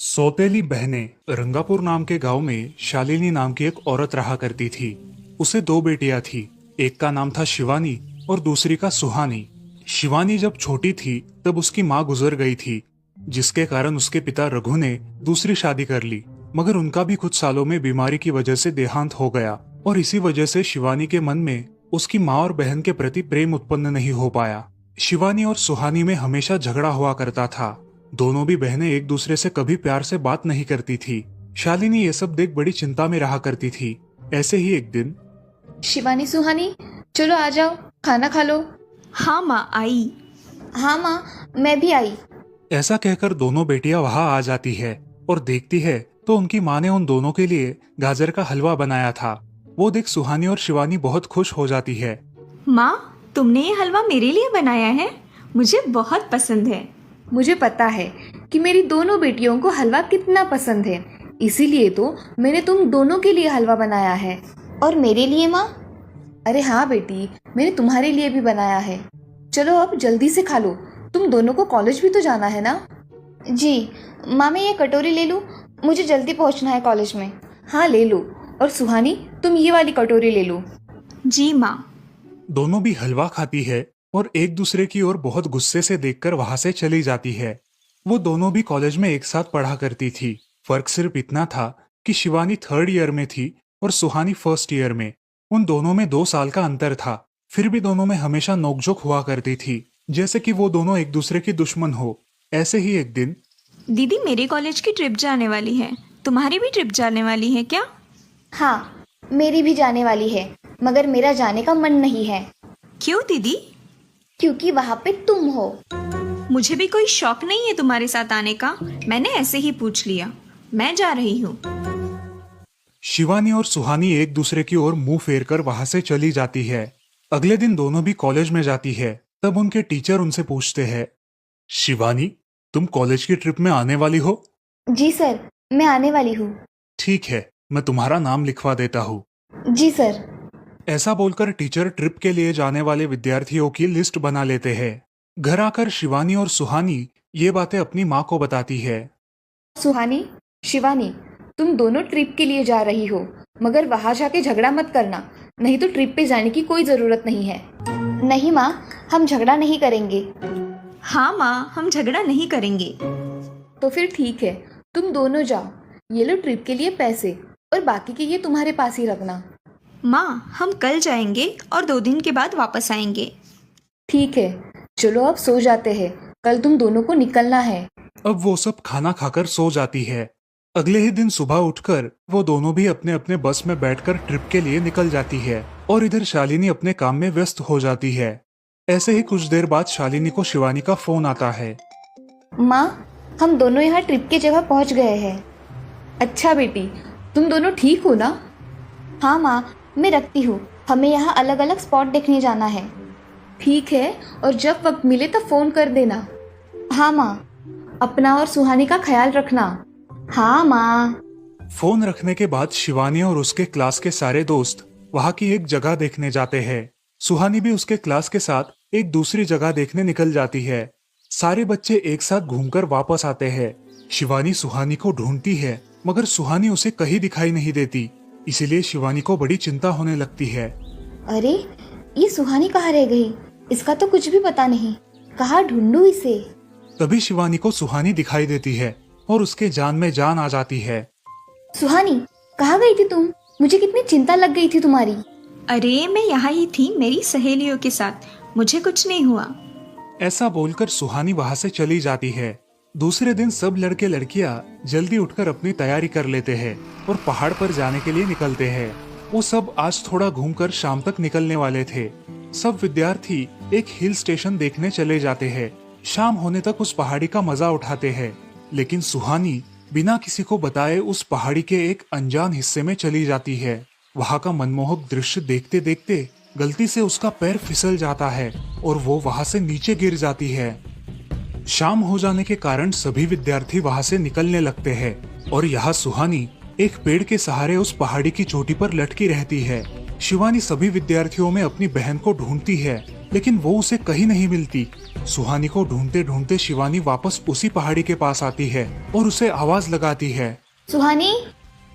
सौतेली बहनें रंगापुर नाम के गांव में शालिनी नाम की एक औरत रहा करती थी। उसे दो बेटियां थी। एक का नाम था शिवानी और दूसरी का सुहानी। शिवानी जब छोटी थी तब उसकी माँ गुजर गई थी, जिसके कारण उसके पिता रघु ने दूसरी शादी कर ली। मगर उनका भी कुछ सालों में बीमारी की वजह से देहांत हो गया और इसी वजह से शिवानी के मन में उसकी माँ और बहन के प्रति प्रेम उत्पन्न नहीं हो पाया। शिवानी और सुहानी में हमेशा झगड़ा हुआ करता था। दोनों भी बहनें एक दूसरे से कभी प्यार से बात नहीं करती थी। शालिनी ये सब देख बड़ी चिंता में रहा करती थी। ऐसे ही एक दिन, शिवानी सुहानी, चलो आ जाओ, खाना खा लो। हाँ माँ, आई। हाँ माँ, मैं भी आई। ऐसा कहकर दोनों बेटियां वहां आ जाती है और देखती है तो उनकी माँ ने उन दोनों के लिए गाजर का हलवा बनाया था। वो देख सुहानी और शिवानी बहुत खुश हो जाती है। माँ, तुमने ये हलवा मेरे लिए बनाया है? मुझे बहुत पसंद है। मुझे पता है कि मेरी दोनों बेटियों को हलवा कितना पसंद है, इसीलिए तो मैंने तुम दोनों के लिए हलवा बनाया है। और मेरे लिए माँ? अरे हाँ बेटी, मैंने तुम्हारे लिए भी बनाया है। चलो अब जल्दी से खा लो, तुम दोनों को कॉलेज भी तो जाना है ना। जी माँ, मैं ये कटोरी ले लूँ? मुझे जल्दी पहुँचना है कॉलेज में। हाँ ले लो। और सुहानी, तुम ये वाली कटोरी ले लो। जी माँ। दोनों भी हलवा खाती है और एक दूसरे की ओर बहुत गुस्से से देखकर वहां से चली जाती है। वो दोनों भी कॉलेज में एक साथ पढ़ा करती थी। फर्क सिर्फ इतना था कि शिवानी 3rd ईयर में थी और सुहानी 1st ईयर में। उन दोनों में 2 साल का अंतर था। फिर भी दोनों में हमेशा नोकझोंक हुआ करती थी, जैसे कि वो दोनों एक दूसरे की दुश्मन हो। ऐसे ही एक दिन, दीदी, मेरी कॉलेज की ट्रिप जाने वाली है। तुम्हारी भी ट्रिप जाने वाली है क्या? हाँ, मेरी भी जाने वाली है, मगर मेरा जाने का मन नहीं है। क्यों दीदी? क्योंकि वहाँ पे तुम हो। मुझे भी कोई शौक नहीं है तुम्हारे साथ आने का। मैंने ऐसे ही पूछ लिया। मैं जा रही हूँ। शिवानी और सुहानी एक दूसरे की ओर मुंह फेर कर वहां से चली जाती है। अगले दिन दोनों भी कॉलेज में जाती है। तब उनके टीचर उनसे पूछते हैं, शिवानी, तुम कॉलेज की ट्रिप में आने वाली हो? जी सर, मैं आने वाली हूँ। ठीक है, मैं तुम्हारा नाम लिखवा देता हूँ। जी सर। ऐसा बोलकर टीचर ट्रिप के लिए जाने वाले विद्यार्थियों की लिस्ट बना लेते हैं। घर आकर शिवानी और सुहानी ये बातें अपनी माँ को बताती है। सुहानी, शिवानी, तुम दोनों ट्रिप के लिए जा रही हो, मगर वहां जाके झगड़ा मत करना, नहीं तो ट्रिप पे जाने की कोई ज़रूरत नहीं है। नहीं माँ, हम झगड़ा नहीं करेंगे। हाँ माँ, हम झगड़ा नहीं करेंगे। तो फिर ठीक है, तुम दोनों जाओ। ये लो ट्रिप के लिए पैसे, और बाकी के ये तुम्हारे पास ही रखना। माँ, हम कल जाएंगे और 2 दिन के बाद वापस आएंगे। ठीक है, चलो अब सो जाते हैं, कल तुम दोनों को निकलना है। अब वो सब खाना खाकर सो जाती है। अगले ही दिन सुबह उठकर वो दोनों भी अपने अपने बस में बैठकर ट्रिप के लिए निकल जाती है और इधर शालिनी अपने काम में व्यस्त हो जाती है। ऐसे ही कुछ देर बाद शालिनी को शिवानी का फोन आता है। माँ, हम दोनों यहाँ ट्रिप की जगह पहुँच गए हैं। अच्छा बेटी, तुम दोनों ठीक हो ना? हाँ माँ, मैं रखती हूँ, हमें यहाँ अलग अलग स्पॉट देखने जाना है। ठीक है, और जब वक्त मिले तो फ़ोन कर देना। हाँ माँ, अपना और सुहानी का ख्याल रखना। हाँ माँ। फोन रखने के बाद शिवानी और उसके क्लास के सारे दोस्त वहाँ की एक जगह देखने जाते हैं। सुहानी भी उसके क्लास के साथ एक दूसरी जगह देखने निकल जाती है। सारे बच्चे एक साथ घूमकर वापस आते हैं। शिवानी सुहानी को ढूंढती है, मगर सुहानी उसे कहीं दिखाई नहीं देती। इसीलिए शिवानी को बड़ी चिंता होने लगती है। अरे, ये सुहानी कहाँ रह गई? इसका तो कुछ भी पता नहीं, कहाँ ढूंढूं इसे? तभी शिवानी को सुहानी दिखाई देती है और उसके जान में जान आ जाती है। सुहानी, कहाँ गई थी तुम? मुझे कितनी चिंता लग गई थी तुम्हारी। अरे, मैं यहाँ ही थी मेरी सहेलियों के साथ, मुझे कुछ नहीं हुआ। ऐसा बोलकर सुहानी वहाँ से चली जाती है। दूसरे दिन सब लड़के लड़कियाँ जल्दी उठकर अपनी तैयारी कर लेते हैं और पहाड़ पर जाने के लिए निकलते हैं। वो सब आज थोड़ा घूमकर शाम तक निकलने वाले थे। सब विद्यार्थी एक हिल स्टेशन देखने चले जाते हैं। शाम होने तक उस पहाड़ी का मजा उठाते हैं, लेकिन सुहानी बिना किसी को बताए उस पहाड़ी के एक अनजान हिस्से में चली जाती है। वहाँ का मनमोहक दृश्य देखते देखते गलती से उसका पैर फिसल जाता है और वो वहाँ से नीचे गिर जाती है। शाम हो जाने के कारण सभी विद्यार्थी वहाँ से निकलने लगते हैं और यहाँ सुहानी एक पेड़ के सहारे उस पहाड़ी की चोटी पर लटकी रहती है। शिवानी सभी विद्यार्थियों में अपनी बहन को ढूंढती है, लेकिन वो उसे कहीं नहीं मिलती। सुहानी को ढूंढते ढूंढते शिवानी वापस उसी पहाड़ी के पास आती है और उसे आवाज लगाती है। सुहानी,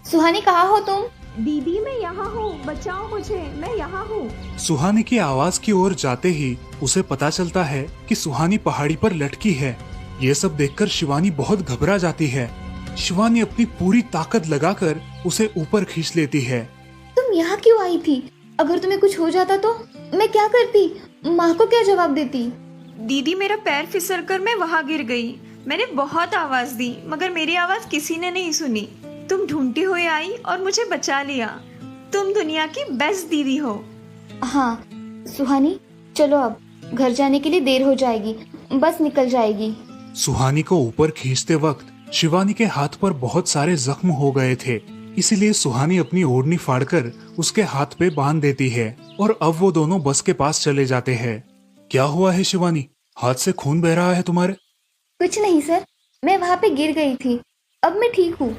सुहानी कहाँ हो तुम? दीदी मैं यहाँ हूँ, बचाओ मुझे, मैं यहाँ हूँ। सुहानी की आवाज की ओर जाते ही उसे पता चलता है कि सुहानी पहाड़ी पर लटकी है। ये सब देखकर शिवानी बहुत घबरा जाती है। शिवानी अपनी पूरी ताकत लगाकर उसे ऊपर खींच लेती है। तुम यहाँ क्यों आई थी? अगर तुम्हें कुछ हो जाता तो मैं क्या करती? माँ को क्या जवाब देती? दीदी मेरा पैर फिसल कर मैं वहाँ गिर गई। मैंने बहुत आवाज दी मगर मेरी आवाज किसी ने नहीं सुनी। तुम ढूंढती हुई आई और मुझे बचा लिया। तुम दुनिया की बेस्ट दीदी हो। हाँ सुहानी, चलो अब घर जाने के लिए देर हो जाएगी, बस निकल जाएगी। सुहानी को ऊपर खींचते वक्त शिवानी के हाथ पर बहुत सारे जख्म हो गए थे, इसीलिए सुहानी अपनी ओढ़नी फाड़कर उसके हाथ पे बांध देती है और अब वो दोनों बस के पास चले जाते हैं। क्या हुआ है शिवानी, हाथ से खून बह रहा है तुम्हारे? कुछ नहीं सर, मैं वहाँ पे गिर गई थी, अब मैं ठीक हूँ।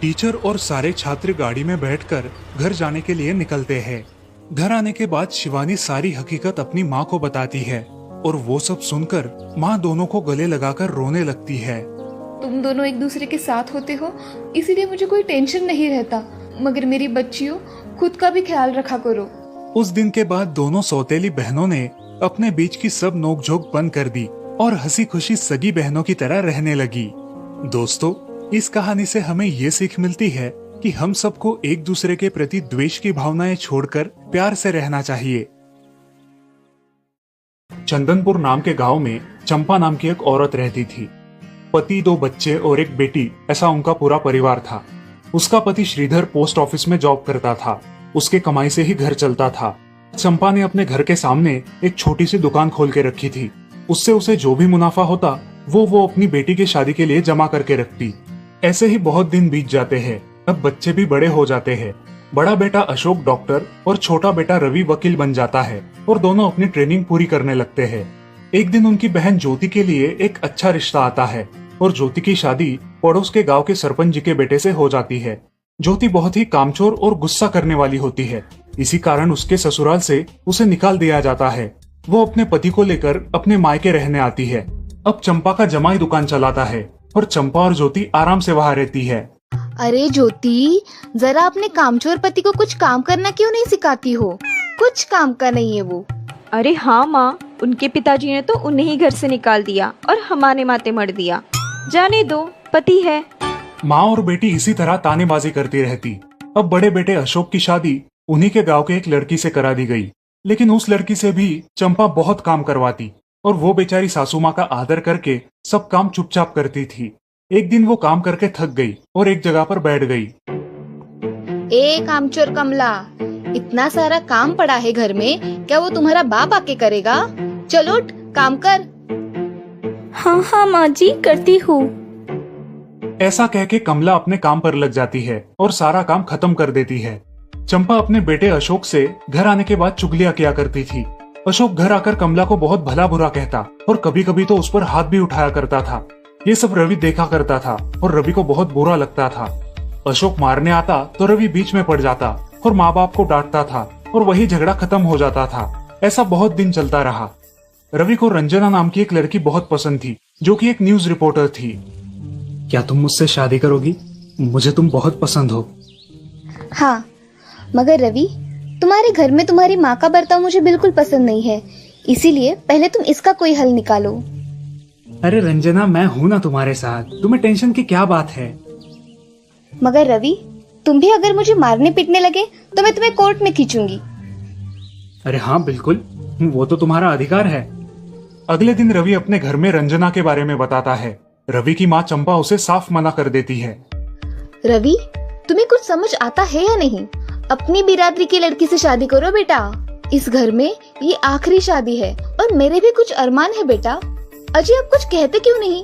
टीचर और सारे छात्र गाड़ी में बैठकर घर जाने के लिए निकलते हैं। घर आने के बाद शिवानी सारी हकीकत अपनी माँ को बताती है और वो सब सुनकर माँ दोनों को गले लगाकर रोने लगती है। तुम दोनों एक दूसरे के साथ होते हो, इसीलिए मुझे कोई टेंशन नहीं रहता, मगर मेरी बच्चियों, खुद का भी ख्याल रखा करो। उस दिन के बाद दोनों सौतेली बहनों ने अपने बीच की सब नोकझोंक बंद कर दी और हंसी खुशी सगी बहनों की तरह रहने लगी। दोस्तों, इस कहानी से हमें ये सीख मिलती है कि हम सबको एक दूसरे के प्रति द्वेष की भावनाएं छोड़कर प्यार से रहना चाहिए। चंदनपुर नाम के गांव में चंपा नाम की एक औरत रहती थी। पति, 2 बच्चे और एक बेटी, ऐसा उनका पूरा परिवार था। उसका पति श्रीधर पोस्ट ऑफिस में जॉब करता था। उसके कमाई से ही घर चलता था। चंपा ने अपने घर के सामने एक छोटी सी दुकान खोल के रखी थी। उससे उसे जो भी मुनाफा होता वो अपनी बेटी की शादी के लिए जमा करके रखती। ऐसे ही बहुत दिन बीत जाते हैं। अब बच्चे भी बड़े हो जाते हैं। बड़ा बेटा अशोक डॉक्टर और छोटा बेटा रवि वकील बन जाता है और दोनों अपनी ट्रेनिंग पूरी करने लगते हैं। एक दिन उनकी बहन ज्योति के लिए एक अच्छा रिश्ता आता है और ज्योति की शादी पड़ोस के गांव के सरपंच जी के बेटे से हो जाती है। ज्योति बहुत ही कामचोर और गुस्सा करने वाली होती है। इसी कारण उसके ससुराल से उसे निकाल दिया जाता है। वो अपने पति को लेकर अपने मायके रहने आती है। अब चंपा का जमाई दुकान चलाता है और चंपा और ज्योति आराम से वहाँ रहती है। अरे ज्योति, जरा अपने कामचोर पति को कुछ काम करना क्यों नहीं सिखाती हो? कुछ काम का नहीं है वो। अरे हाँ माँ, उनके पिताजी ने तो उन्हें ही घर से निकाल दिया और हमारे माथे मर दिया। जाने दो, पति है। माँ और बेटी इसी तरह तानेबाजी करती रहती। अब बड़े बेटे अशोक की शादी उन्हीं के गांव के एक लड़की से करा दी गई, लेकिन उस लड़की से भी चंपा बहुत काम करवाती और वो बेचारी सासू माँ का आदर करके सब काम चुपचाप करती थी। एक दिन वो काम करके थक गई और एक जगह पर बैठ गई। ए कामचोर कमला, इतना सारा काम पड़ा है घर में, क्या वो तुम्हारा बाप आके करेगा? चलो उठ, काम कर। हाँ हाँ माँ जी, करती हूँ। ऐसा कह के कमला अपने काम पर लग जाती है और सारा काम खत्म कर देती है। चंपा अपने बेटे अशोक से घर आने के बाद चुगलियां किया करती थी। अशोक घर आकर कमला को बहुत भला बुरा कहता और कभी कभी तो उस पर हाथ भी उठाया करता था। ये सब रवि देखा करता था और रवि को बहुत बुरा लगता था। अशोक मारने आता तो रवि बीच में पड़ जाता और माँ बाप को डांटता था और वही झगड़ा खत्म हो जाता था। ऐसा बहुत दिन चलता रहा। रवि को रंजना नाम की एक लड़की बहुत पसंद थी, जो कि एक न्यूज रिपोर्टर थी। क्या तुम मुझसे शादी करोगी? मुझे तुम बहुत पसंद हो। हाँ, मगर रवि, तुम्हारे घर में तुम्हारी माँ का बर्ताव मुझे बिल्कुल पसंद नहीं है, इसीलिए पहले तुम इसका कोई हल निकालो। अरे रंजना, मैं हूँ ना तुम्हारे साथ, तुम्हें टेंशन की क्या बात है? मगर रवि, तुम भी अगर मुझे मारने पीटने लगे तो मैं तुम्हें कोर्ट में खींचूंगी। अरे हाँ बिल्कुल, वो तो तुम्हारा अधिकार है। अगले दिन रवि अपने घर में रंजना के बारे में बताता है। रवि की माँ चंपा उसे साफ मना कर देती है। रवि, तुम्हें कुछ समझ आता है या नहीं? अपनी बिरादरी की लड़की से शादी करो बेटा। इस घर में ये आखिरी शादी है और मेरे भी कुछ अरमान है बेटा। अजय, आप कुछ कहते क्यों नहीं?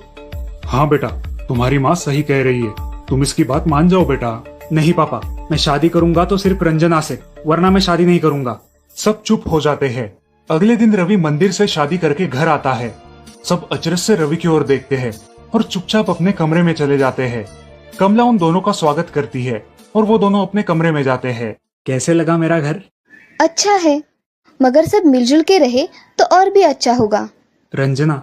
हाँ बेटा, तुम्हारी माँ सही कह रही है, तुम इसकी बात मान जाओ बेटा। नहीं पापा, मैं शादी करूंगा तो सिर्फ रंजना से, वरना मैं शादी नहीं करूंगा। सब चुप हो जाते हैं। अगले दिन रवि मंदिर से शादी करके घर आता है। सब अचरज से रवि की ओर देखते हैं और चुपचाप अपने कमरे में चले जाते हैं। कमला उन दोनों का स्वागत करती है और वो दोनों अपने कमरे में जाते हैं। कैसे लगा मेरा घर? अच्छा है, मगर सब मिलजुल के रहे तो और भी अच्छा होगा। रंजना,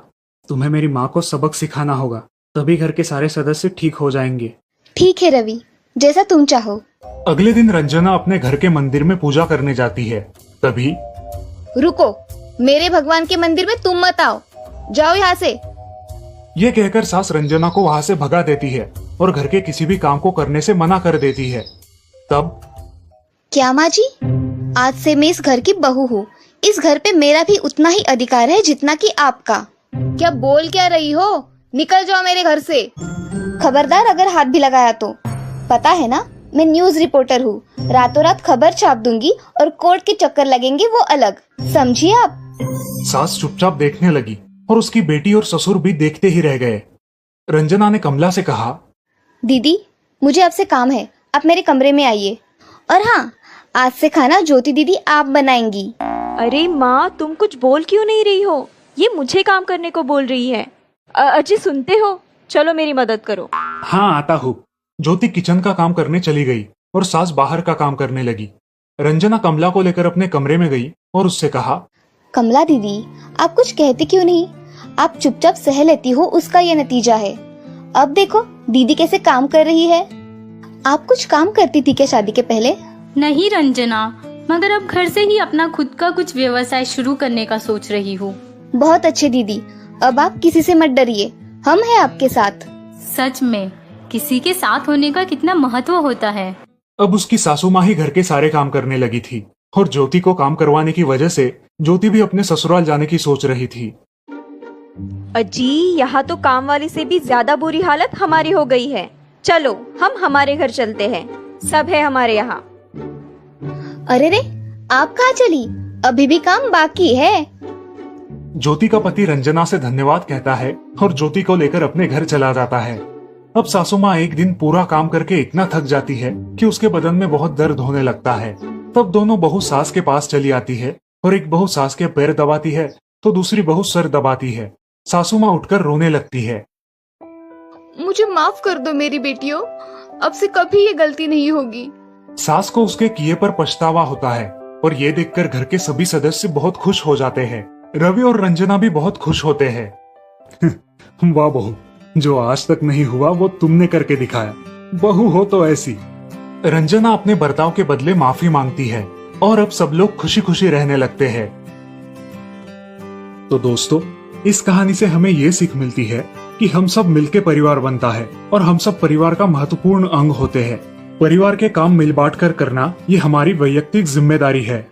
तुम्हें मेरी माँ को सबक सिखाना होगा, तभी घर के सारे सदस्य ठीक हो जाएंगे। ठीक है रवि, जैसा तुम चाहो। अगले दिन रंजना अपने घर के मंदिर में पूजा करने जाती है। तभी रुको, मेरे भगवान के मंदिर में तुम मत आओ, जाओ यहाँ से। ये कहकर सास रंजना को वहां से भगा देती है और घर के किसी भी काम को करने से मना कर देती है। तब क्या माँ जी, आज से मैं इस घर की बहू हूँ। इस घर पे मेरा भी उतना ही अधिकार है जितना कि आपका। क्या बोल क्या रही हो? निकल जाओ मेरे घर से। खबरदार अगर हाथ भी लगाया तो। पता है ना, मैं न्यूज रिपोर्टर हूँ। रातों रात खबर छाप दूंगी और कोर्ट के चक्कर लगेंगे वो अलग, समझिए आप। सास चुपचाप देखने लगी और उसकी बेटी और ससुर भी देखते ही रह गए। रंजना ने कमला से कहा, दीदी मुझे आपसे काम है, आप मेरे कमरे में आइए। और हाँ, आज से खाना ज्योति दीदी आप बनाएंगी। अरे माँ, तुम कुछ बोल क्यों नहीं रही हो? ये मुझे काम करने को बोल रही है। अजी सुनते हो, चलो मेरी मदद करो। हाँ आता हूँ। ज्योति किचन का काम करने चली गई और सास बाहर का काम करने लगी। रंजना कमला को लेकर अपने कमरे में गई और उससे कहा, कमला दीदी, आप कुछ कहते क्यों नहीं? आप चुपचाप सह लेती हो, उसका ये नतीजा है। अब देखो दीदी कैसे काम कर रही है। आप कुछ काम करती थी क्या शादी के पहले? नहीं रंजना, मगर अब घर से ही अपना खुद का कुछ व्यवसाय शुरू करने का सोच रही हूँ। बहुत अच्छे दीदी, अब आप किसी से मत डरिए, हम हैं आपके साथ। सच में किसी के साथ होने का कितना महत्व होता है। अब उसकी सासू माँ ही घर के सारे काम करने लगी थी और ज्योति को काम करवाने की वजह से ज्योति भी अपने ससुराल जाने की सोच रही थी। अजी, यहाँ तो काम वाली से भी ज्यादा बुरी हालत हमारी हो गई है। चलो हम हमारे घर चलते हैं, सब है हमारे यहाँ। अरे रे, आप कहाँ चली? अभी भी काम बाकी है। ज्योति का पति रंजना से धन्यवाद कहता है और ज्योति को लेकर अपने घर चला जाता है। अब सासू माँ एक दिन पूरा काम करके इतना थक जाती है कि उसके बदन में बहुत दर्द होने लगता है। तब दोनों बहू सास के पास चली आती है और एक बहू सास के पैर दबाती है तो दूसरी बहू सर दबाती है। सासू माँ उठकर रोने लगती है। मुझे माफ कर दो मेरी बेटियों, अब से कभी ये गलती नहीं होगी। सास को उसके किए पर पछतावा होता है और ये देखकर घर के सभी सदस्य बहुत खुश हो जाते हैं। रवि और रंजना भी बहुत खुश होते हैं। वाह बहू, जो आज तक नहीं हुआ वो तुमने करके दिखाया। बहू हो तो ऐसी। रंजना अपने बर्ताव के बदले माफी मांगती है और अब सब लोग खुशी खुशी रहने लगते हैं। तो दोस्तों, इस कहानी से हमें ये सीख मिलती है कि हम सब मिलके परिवार बनता है और हम सब परिवार का महत्वपूर्ण अंग होते हैं। परिवार के काम मिल बांट कर करना ये हमारी वैयक्तिक जिम्मेदारी है।